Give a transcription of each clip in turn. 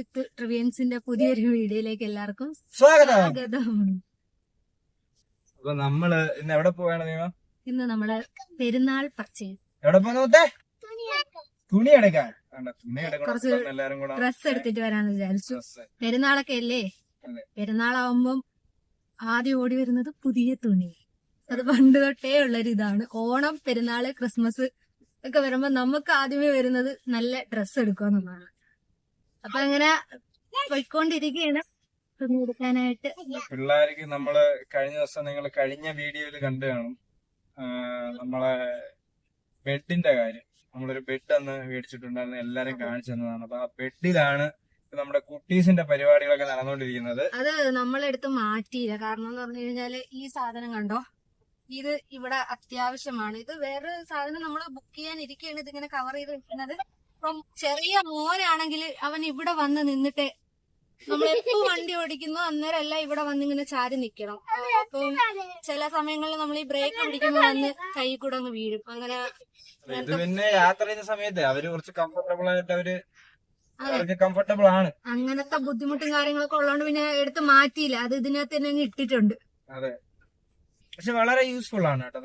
വിത്ത് ട്രിവിയൻസിന്റെ പുതിയൊരു വീഡിയോയിലേക്ക് എല്ലാവർക്കും സ്വാഗതം. അപ്പൊ നമ്മള് ഇന്ന് എവിടെ പോവാണ് നീ? ഇന്ന് നമ്മള് പെരുന്നാൾ പർച്ചേസ് എവിടെ പോകുന്ന തുണി എടുക്കാൻ കുറച്ച് ഡ്രസ് എടുത്തിട്ട് വരാന്ന് വിചാരിച്ചു. പെരുന്നാളൊക്കെ അല്ലേ, പെരുന്നാളാവുമ്പം ആദ്യം ഓടി വരുന്നത് പുതിയ തുണി. അത് പണ്ട് തൊട്ടേ ഉള്ളൊരു ഇതാണ്. ഓണം, പെരുന്നാള്, ക്രിസ്മസ് ഒക്കെ വരുമ്പോ നമുക്ക് ആദ്യമേ വരുന്നത് നല്ല ഡ്രസ്സ് എടുക്കുക എന്നുള്ളതാണ്. അപ്പൊ അങ്ങനെ പോയിക്കൊണ്ടിരിക്കുകയാണ് തുണി എടുക്കാനായിട്ട്. പിള്ളേർക്ക് നമ്മള് കഴിഞ്ഞ ദിവസം നിങ്ങൾ കഴിഞ്ഞ വീഡിയോയിൽ കണ്ടു കാണും നമ്മളെ ബെഡിന്റെ കാര്യം. നമ്മളൊരു ബെഡ് അന്ന് മേടിച്ചിട്ടുണ്ടായിരുന്നു, എല്ലാരും കാണിച്ചു തന്നതാണ്. അപ്പൊ ആ ബെഡിലാണ് നമ്മുടെ കുട്ടീസിന്റെ പരിപാടികളൊക്കെ നടന്നുകൊണ്ടിരിക്കുന്നത്. അത് നമ്മളെടുത്ത് മാറ്റിയില്ല. കാരണം എന്ന് പറഞ്ഞു കഴിഞ്ഞാല് ഈ സാധനം കണ്ടോ, ഇത് ഇവിടെ അത്യാവശ്യമാണ്. ഇത് വേറെ സാധനം നമ്മൾ ബുക്ക് ചെയ്യാൻ ഇരിക്കുകയാണ്, ഇതിങ്ങനെ കവർ ചെയ്ത് വെക്കുന്നത്. അപ്പം ചെറിയ മോനാണെങ്കിൽ അവൻ ഇവിടെ വന്ന് നിന്നിട്ട് നമ്മൾ എപ്പോ വണ്ടി ഓടിക്കുന്നു അന്നേരം എല്ലാം ഇവിടെ വന്നിങ്ങനെ ചാരി നിക്കണം. അപ്പം ചില സമയങ്ങളിൽ നമ്മൾ ഈ ബ്രേക്ക് പിടിക്കുമ്പോൾ വന്ന് കൈ കൂടെ അങ്ങ് വീഴും. അങ്ങനെ ഇത് പിന്നെ യാത്ര ചെയ്യുന്ന സമയത്ത് അവര് കുറച്ച് കംഫർട്ടബിൾ ആയിട്ട് അവർക്ക് കംഫർട്ടബിൾ ആണ്. അങ്ങനത്തെ ബുദ്ധിമുട്ടും കാര്യങ്ങളൊക്കെ ഉള്ളതുകൊണ്ട് പിന്നെ എടുത്ത് മാറ്റിയില്ല. അത് ഇതിനകത്ത് തന്നെ അങ്ങ് ഇട്ടിട്ടുണ്ട്. അതെ, പക്ഷെ വളരെ യൂസ്ഫുൾ ആണ് കേട്ടോ.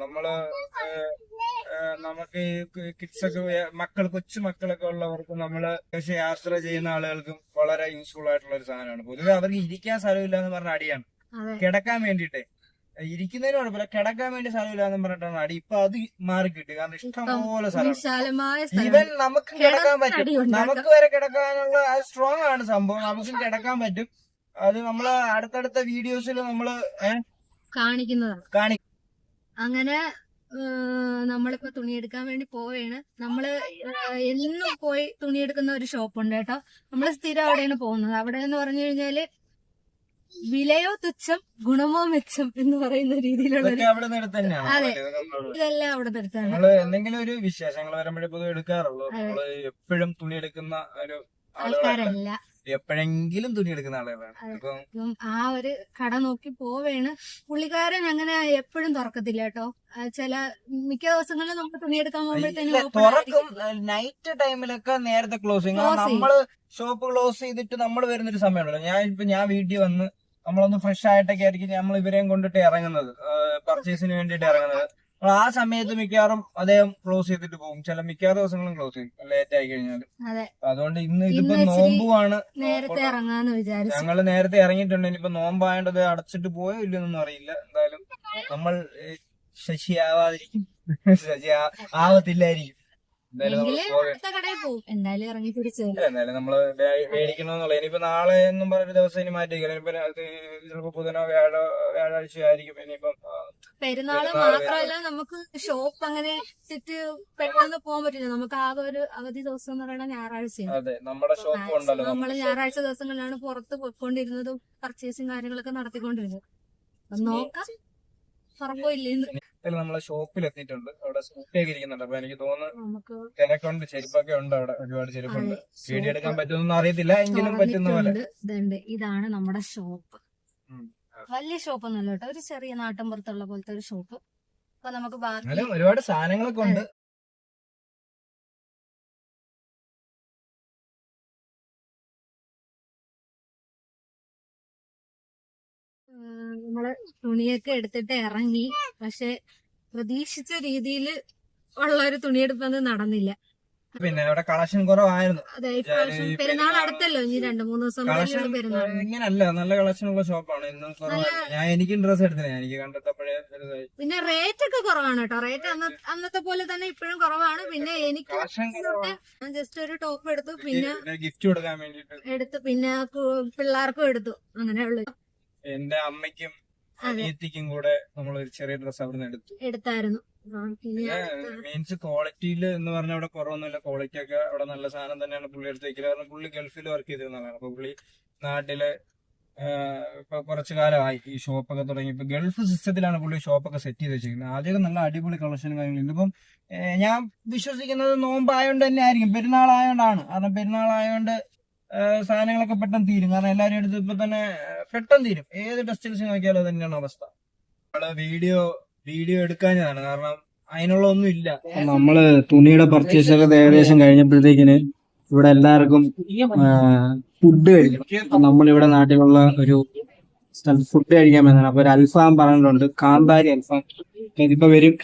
നമുക്ക് കിഡ്സ് ഒക്കെ കൊച്ചു മക്കളൊക്കെ ഉള്ളവർക്ക് നമ്മള് പക്ഷെ യാത്ര ചെയ്യുന്ന ആളുകൾക്കും വളരെ യൂസ്ഫുൾ ആയിട്ടുള്ള ഒരു സാധനമാണ്. പൊതുവെ അവർക്ക് ഇരിക്കാൻ സ്ഥലമില്ല എന്ന് പറഞ്ഞ അടിയാണ്. കിടക്കാൻ വേണ്ടിട്ട് ഇരിക്കുന്നതിന് കുഴപ്പമില്ല, കിടക്കാൻ വേണ്ടി സ്ഥലമില്ല എന്ന് പറഞ്ഞിട്ടാണ് അടി. ഇപ്പൊ അത് മാറി കിട്ടി, കാരണം ഇഷ്ടംപോലെ സ്ഥലം. ഈവൻ നമുക്ക് കിടക്കാൻ പറ്റും, നമുക്ക് വരെ കിടക്കാനുള്ള സ്ട്രോങ് ആണ് സംഭവം. നമുക്കും കിടക്കാൻ പറ്റും. അത് നമ്മള് അടുത്തടുത്ത വീഡിയോസിൽ നമ്മള് കാണിക്കുന്നതാണ്. അങ്ങനെ നമ്മളിപ്പോ തുണിയെടുക്കാൻ വേണ്ടി പോവുകയാണ്. നമ്മള് എന്നും പോയി തുണിയെടുക്കുന്ന ഒരു ഷോപ്പുണ്ട് കേട്ടോ. നമ്മള് സ്ഥിരം അവിടെയാണ് പോകുന്നത്. അവിടെ എന്ന് പറഞ്ഞു കഴിഞ്ഞാല് വിലയോ തുച്ഛം ഗുണമോ മെച്ചം എന്ന് പറയുന്ന രീതിയിലുള്ള അതെ, ഇതെല്ലാം അവിടെ നിർത്താൻ. നമ്മള് എന്തെങ്കിലും ഒരു വിശേഷങ്ങൾ വരുമ്പോഴേ പൊതുവെ എടുക്കാറുള്ളൂ. നമ്മള് എപ്പോഴും തുണി എടുക്കുന്ന ഒരു ആൾക്കാരല്ല, എപ്പോഴെങ്കിലും തുണി എടുക്കുന്ന ആളുകളാണ്. അപ്പം ആ ഒരു കട നോക്കി പോവേണ്. പുള്ളിക്കാരൻ അങ്ങനെ എപ്പോഴും തുറക്കത്തില്ല കേട്ടോ. മിക്ക ദിവസങ്ങളിലും നമുക്ക് തുണിയെടുക്കാൻ പോകുമ്പോഴത്തേനും തുറക്കും. നൈറ്റ് ടൈമിലൊക്കെ നേരത്തെ ക്ലോസിങ്. നമ്മള് ഷോപ്പ് ക്ലോസ് ചെയ്തിട്ട് നമ്മൾ വരുന്നൊരു സമയമുണ്ടല്ലോ. ഞാൻ വീട്ടിൽ വന്ന് നമ്മളൊന്ന് ഫ്രഷ് ആയിട്ടൊക്കെ ആയിരിക്കും നമ്മൾ ഇവരെയും കൊണ്ടിട്ട് ഇറങ്ങുന്നത്, പർച്ചേസിന് വേണ്ടിട്ട് ഇറങ്ങുന്നത്. ആ സമയത്ത് മിക്കവാറും അദ്ദേഹം ക്ലോസ് ചെയ്തിട്ട് പോകും. മിക്ക ദിവസങ്ങളും ക്ലോസ് ചെയ്യും ലേറ്റ് ആയി കഴിഞ്ഞാലും. അതുകൊണ്ട് ഇതിപ്പോ നോമ്പുമാണ്, നേരത്തെ ഇറങ്ങാന്ന് വിചാരിച്ചു. ഞങ്ങള് നേരത്തെ ഇറങ്ങിയിട്ടുണ്ട്. ഇനിയിപ്പോ നോമ്പായത് അടച്ചിട്ട് പോയോ ഇല്ലെന്നൊന്നും അറിയില്ല. എന്തായാലും നമ്മൾ ശശിയാവാതിരിക്കും, ആവത്തില്ലായിരിക്കും. എന്തായാലും നമ്മള് മേടിക്കണമെന്നുള്ള. ഇനിയിപ്പോ നാളെ എന്നും പറഞ്ഞൊരു ദിവസം ഇനി മാറ്റിയിരിക്കണം. ചിലപ്പോ ബുധനോ വ്യാഴാഴ്ച ആയിരിക്കും. ഇനിയിപ്പം പെരുന്നാള് മാത്രമല്ല, നമുക്ക് ഷോപ്പ് അങ്ങനെ പെട്ടെന്ന് പോകാൻ പറ്റില്ല. നമുക്ക് ആകെ ഒരു അവധി ദിവസം എന്ന് പറയുന്നത് ഞായറാഴ്ചയാണ്. അതെ, നമ്മുടെ ഷോപ്പ് ഉണ്ടല്ലോ. നമ്മള് ഞായറാഴ്ച ദിവസങ്ങളിലാണ് പുറത്ത് പോയിക്കൊണ്ടിരുന്നതും പർച്ചേസിങ് കാര്യങ്ങളൊക്കെ നടത്തിക്കൊണ്ടിരുന്നത്. നോക്കാം ഉറപ്പില്ലെന്ന്. നമ്മളെ ഷോപ്പിൽ എത്തിയിട്ടുണ്ട്. അവിടെ സ്കൂട്ടിയൊക്കെ ഇരിക്കുന്നുണ്ട്. അപ്പൊ എനിക്ക് തോന്നുന്നു തിരക്കുണ്ട്, ചെരുപ്പൊക്കെ ഉണ്ട് അവിടെ, ഒരുപാട് ചെരുപ്പുണ്ട്. വീഡിയോ എടുക്കാൻ പറ്റുമെന്നൊന്നും അറിയത്തില്ല, എങ്കിലും പറ്റുന്ന പോലെ. ഇതാണ് നമ്മുടെ ഷോപ്പ്. വലിയ ഷോപ്പൊന്നുമല്ല കേട്ടോ, ഒരു ചെറിയ നാട്ടിൻപുറത്തുള്ള പോലത്തെ ഒരു ഷോപ്പ്. അപ്പൊ നമുക്ക് ഒരുപാട് സാധനങ്ങളൊക്കെ ഉണ്ട്. നമ്മള് തുണിയൊക്കെ എടുത്തിട്ട് ഇറങ്ങി. പക്ഷെ പ്രതീക്ഷിച്ച രീതിയിൽ ഉള്ള ഒരു തുണിയെടുപ്പൊന്നും നടന്നില്ല. പിന്നെ അവിടെ കളക്ഷൻ കുറവായിരുന്നു. അതെ, പെരുന്നാൾ അടുത്തല്ലോ, ഇനി 2-3 ദിവസം പെരുന്നാൾ. ഇങ്ങനല്ല, നല്ല കളക്ഷൻ ഉള്ള ഷോപ്പാണ്. എനിക്കും ഡ്രസ് എടുത്തില്ല, എനിക്ക് കണ്ടെത്തപ്പോഴേ. പിന്നെ റേറ്റ് ഒക്കെ കുറവാണ് കേട്ടോ. റേറ്റ് അന്നത്തെ പോലെ തന്നെ ഇപ്പോഴും കുറവാണ്. പിന്നെ എനിക്ക് ജസ്റ്റ് ഒരു ടോപ്പ് എടുത്തു, പിന്നെ ഗിഫ്റ്റ് കൊടുക്കാൻ വേണ്ടിട്ട് എടുത്തു, പിന്നെ പിള്ളേർക്കും എടുത്തു. അങ്ങനെയുള്ളു. എന്റെ അമ്മയ്ക്കും അനിയത്തിക്കും കൂടെ നമ്മൾ ഒരു ചെറിയ ഡ്രസ് അവിടെ നിന്ന് എടുത്തായിരുന്നു. മീൻസ് ക്വാളിറ്റിയില് എന്ന് പറഞ്ഞാൽ അവിടെ കുറവൊന്നുമില്ല. ക്വാളിറ്റി ഒക്കെ അവിടെ നല്ല സാധനം തന്നെയാണ് പുള്ളി എടുത്ത് വെക്കുന്നത്. കാരണം പുള്ളി ഗൾഫിൽ വർക്ക് ചെയ്തിരുന്നതാണ്. അപ്പൊ പുള്ളി നാട്ടില് ഇപ്പൊ കുറച്ചു കാലമായി ഈ ഷോപ്പൊക്കെ തുടങ്ങി. ഇപ്പൊ ഗൾഫ് സിസ്റ്റത്തിലാണ് പുള്ളി ഷോപ്പൊക്കെ സെറ്റ് ചെയ്ത് വെച്ചിരിക്കുന്നത്. ആദ്യമൊക്കെ നല്ല അടിപൊളി കളക്ഷനും കാര്യങ്ങളും. ഇപ്പം ഞാൻ വിശ്വസിക്കുന്നത് നോമ്പായോണ്ട് തന്നെ ആയിരിക്കും, പെരുന്നാളായോണ്ടാണ്. കാരണം പെരുന്നാളായോണ്ട് സാധനങ്ങളൊക്കെ പെട്ടെന്ന് തീരും. കാരണം എല്ലാവരും എടുത്ത് ഇപ്പൊ തന്നെ പെട്ടെന്ന് തീരും. ഏത് ടെക്സ്റ്റൈൽസ് നോക്കിയാലോ തന്നെയാണ് അവസ്ഥ. വീഡിയോ എടുക്കാഞ്ഞതാണ്, കാരണം അതിനുള്ള ഒന്നും ഇല്ല. നമ്മള് തുണിയുടെ പർച്ചേസ് ഒക്കെ ഏകദേശം കഴിഞ്ഞപ്പോഴത്തേക്കിന് ഇവിടെ എല്ലാവർക്കും ഫുഡ് കഴിക്കണം. നമ്മളിവിടെ നാട്ടിലുള്ള ഒരു സ്ഥലത്ത് ഫുഡ് കഴിക്കാൻ പറ്റുന്നത്. അപ്പൊ ഒരു അൽഫാം പറഞ്ഞിട്ടുണ്ട്, കാന്താരി അൽഫാം. ഇതിപ്പോ വരും.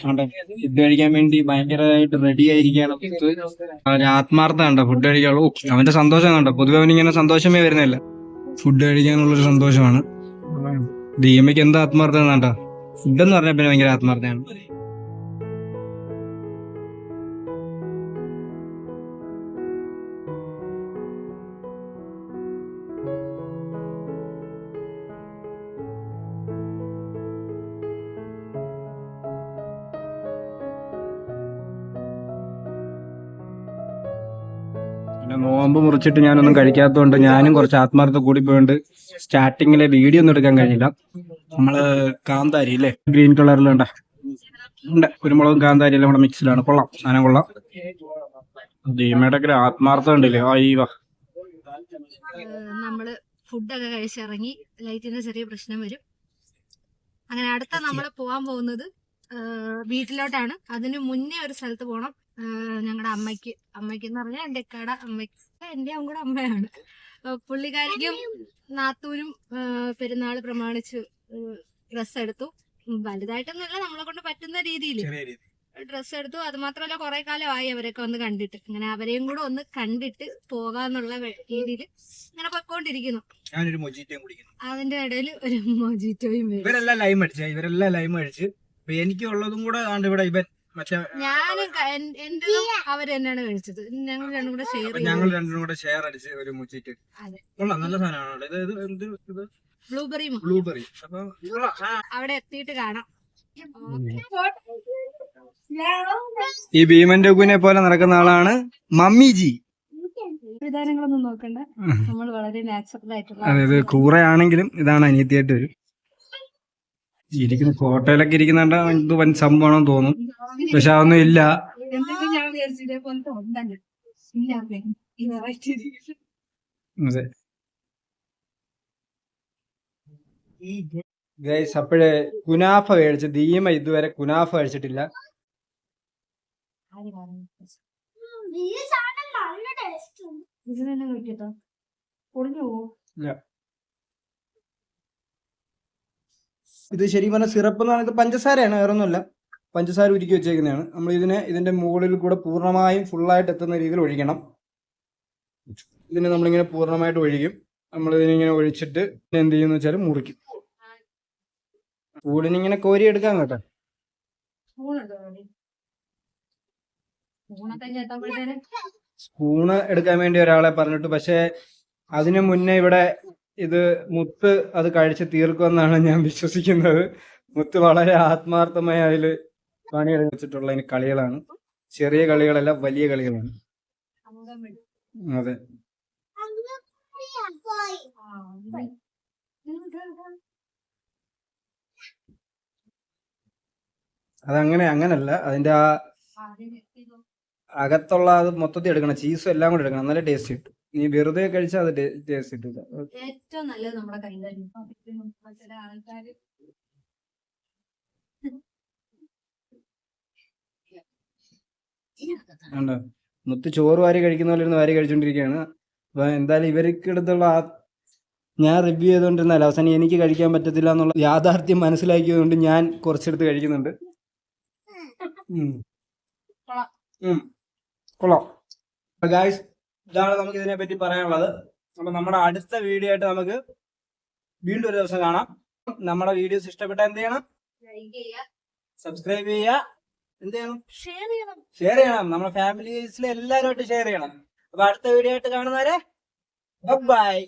ഫുഡ് കഴിക്കാൻ വേണ്ടി ഭയങ്കരമായിട്ട് റെഡി ആയിരിക്കുകയാണ്. അവര് ആത്മാർത്ഥം കണ്ടോ ഫുഡ് കഴിക്കാനുള്ളൂ. അവന്റെ സന്തോഷം കണ്ടോ. പൊതുവെ അവനിങ്ങനെ സന്തോഷമേ വരുന്നില്ല, ഫുഡ് കഴിക്കാനുള്ളൊരു സന്തോഷമാണ്. ദീമയ്ക്ക് എന്താ ആത്മാർത്ഥം കണ്ടോ. ഫുഡ് എന്ന് പറഞ്ഞാൽ പിന്നെ ഭയങ്കര ആത്മാർത്ഥമാണ്. പിന്നെ നോമ്പ് മുറിച്ചിട്ട് ഞാനൊന്നും കഴിക്കാത്തതുകൊണ്ട് ഞാനും കുറച്ച് ആത്മാർത്ഥ കൂടി പോയോണ്ട് സ്റ്റാർട്ടിങ്ങിലെ വീഡിയോ ഒന്നും എടുക്കാൻ കഴിഞ്ഞില്ല. നമ്മള് കാന്താരി ഇല്ലേ, ഗ്രീൻ കളറിലുണ്ട്, കുരുമുളകും കാന്താരി എല്ലാം കൂടെ മിക്സിലാണ്. കൊള്ളാം, സാധനം കൊള്ളാം. ദീമയുടെ ഒക്കെ ആത്മാർത്ഥം ഉണ്ടല്ലേ. അയ്യോ, നമ്മള് ഫുഡൊക്കെ കഴിച്ചിറങ്ങി. ലൈറ്റിന്റെ ചെറിയ പ്രശ്നം വരും. അങ്ങനെ അടുത്ത നമ്മള് പോവാൻ പോകുന്നത് വീട്ടിലോട്ടാണ്. അതിന് മുന്നേ ഒരു സ്ഥലത്ത് പോണം. ഞങ്ങളുടെ അമ്മയ്ക്ക് എന്ന് പറഞ്ഞാൽ എന്റെ ഇക്കാടെ അമ്മയ്ക്ക്, എന്റെ കൂടെ അമ്മയാണ്. പുള്ളിക്കാരിക്കും നാത്തൂരും പെരുന്നാൾ പ്രമാണിച്ച് ഡ്രസ്സ് എടുത്തു. വലുതായിട്ടൊന്നുമില്ല, നമ്മളെ കൊണ്ട് പറ്റുന്ന രീതിയിൽ ഡ്രസ്സ് എടുത്തു. അത് മാത്രമല്ല കുറെ കാലമായി അവരൊക്കെ ഒന്ന് കണ്ടിട്ട്. അങ്ങനെ അവരെയും കൂടെ ഒന്ന് കണ്ടിട്ട് പോകാന്നുള്ള രീതിയിൽ ഇങ്ങനെ പൊയ്ക്കൊണ്ടിരിക്കുന്നു. അതിന്റെ ഇടയിൽ ഒരു മൊജിറ്റോയും വരും. ഇവരെല്ലാം ലൈം അടിച്ച് എനിക്ക് ഉള്ളതും കൂടെ ഇവിടെ ഇവൻ ഞാനും എന്റെതും അവര് തന്നെയാണ് കഴിച്ചത്. ഞങ്ങൾ രണ്ടും കൂടെ ഷെയർ അടിച്ച് ഒരു മുച്ചിട്ട്. കൊള്ളാം, നല്ല സാധനമാണ്. ബ്ലൂബെറി. അപ്പൊ അവിടെ എത്തിയിട്ട് കാണാം. ഈ ഭീമന്റെ കുനെ പോലെ നടക്കുന്ന ആളാണ് മമ്മിജി. വിധാനങ്ങളൊന്നും നോക്കണ്ട, നമ്മൾ വളരെ നാച്ചുറൽ ആയിട്ടുള്ള. അതായത് കൂറയാണെങ്കിലും ഇതാണ് അനിയത്തിയായിട്ട് വരും. ഇരിക്കുന്ന ഫോട്ടോയിലൊക്കെ ഇരിക്കുന്നുണ്ട് എന്ത് വൻ സംഭവമാണെന്ന് തോന്നും, പക്ഷെ അതൊന്നും ഇല്ല. അതെ ഗൈസ്, അപ്പോഴേ കുനാഫ കഴിച്ചു. ദീമ ഇതുവരെ കുനാഫ കഴിച്ചിട്ടില്ല. ഇത് ശരിക്കും പറഞ്ഞാൽ സിറപ്പ് എന്ന് പറയുന്നത് പഞ്ചസാരയാണ്, വേറൊന്നുമല്ല. പഞ്ചസാര ഉരുക്കി വെച്ചേക്കുന്നതാണ്. നമ്മൾ ഇതിന്റെ മുകളിൽ കൂടെ പൂർണ്ണമായും ഫുള്ളായിട്ട് എത്തുന്ന രീതിയിൽ ഒഴിക്കണം. ഇതിനെ നമ്മളിങ്ങനെ പൂർണ്ണമായിട്ട് ഒഴിക്കും. നമ്മൾ ഇതിനിങ്ങനെ ഒഴിച്ചിട്ട് എന്ത് ചെയ്യുന്ന വെച്ചാൽ മുറിക്കും. സ്പൂണിനിങ്ങനെ കോരി എടുക്കാം കേട്ടോ. സ്പൂണ് എടുക്കാൻ വേണ്ടി ഒരാളെ പറഞ്ഞിട്ട്, പക്ഷെ അതിനു മുന്നേ ഇവിടെ ഇത് മുത്ത് അത് കഴിച്ച് തീർക്കുമെന്നാണ് ഞാൻ വിശ്വസിക്കുന്നത്. മുത്ത് വളരെ ആത്മാർത്ഥമായി അതിൽ പണിയെടുത്ത് വെച്ചിട്ടുള്ള കളികളാണ്. ചെറിയ കളികളല്ല, വലിയ കളികളാണ്. അതെ, അങ്ങനല്ല. അതിന്റെ ആ അകത്തുള്ള അത് മൊത്തത്തിൽ എടുക്കണം. ചീസും എല്ലാം കൂടെ എടുക്കണം, നല്ല ടേസ്റ്റ് കിട്ടും. നീ വെറുതെ കഴിച്ചാൽ അത് ടേസ്റ്റ് കിട്ടില്ല. ഏറ്റവും നല്ലത് നമ്മുടെ കൈകാര്യം. മുത്ത് ചോറ് വാരി കഴിക്കുന്ന പോലെ ഇരുന്ന് വാരി കഴിച്ചോണ്ടിരിക്കുകയാണ്. അപ്പൊ എന്തായാലും ഇവർക്കെടുത്തുള്ള ഞാൻ റിവ്യൂ ചെയ്തോണ്ടിരുന്നല്ല, അവസാനം എനിക്ക് കഴിക്കാൻ പറ്റത്തില്ല എന്നുള്ള യാഥാർത്ഥ്യം മനസ്സിലാക്കിയതുകൊണ്ട് ഞാൻ കുറച്ചെടുത്ത് കഴിക്കുന്നുണ്ട്. കൊള്ളാം ഗായ്സ്, ഇതാണ് നമുക്ക് ഇതിനെ പറ്റി പറയാനുള്ളത്. അപ്പൊ നമ്മുടെ അടുത്ത വീഡിയോ ആയിട്ട് നമുക്ക് വീണ്ടും ഒരു ദിവസം കാണാം. നമ്മുടെ വീഡിയോസ് ഇഷ്ടപ്പെട്ടാൽ എന്ത് ചെയ്യണം? സബ്സ്ക്രൈബ് ചെയ്യുക, എന്ത് ചെയ്യണം? ഷെയർ ചെയ്യണം. നമ്മുടെ ഫാമിലീസിലെ എല്ലാവരുമായിട്ട് ഷെയർ ചെയ്യണം. അപ്പൊ അടുത്ത വീഡിയോ ആയിട്ട് കാണുന്നവരെ ബൈ.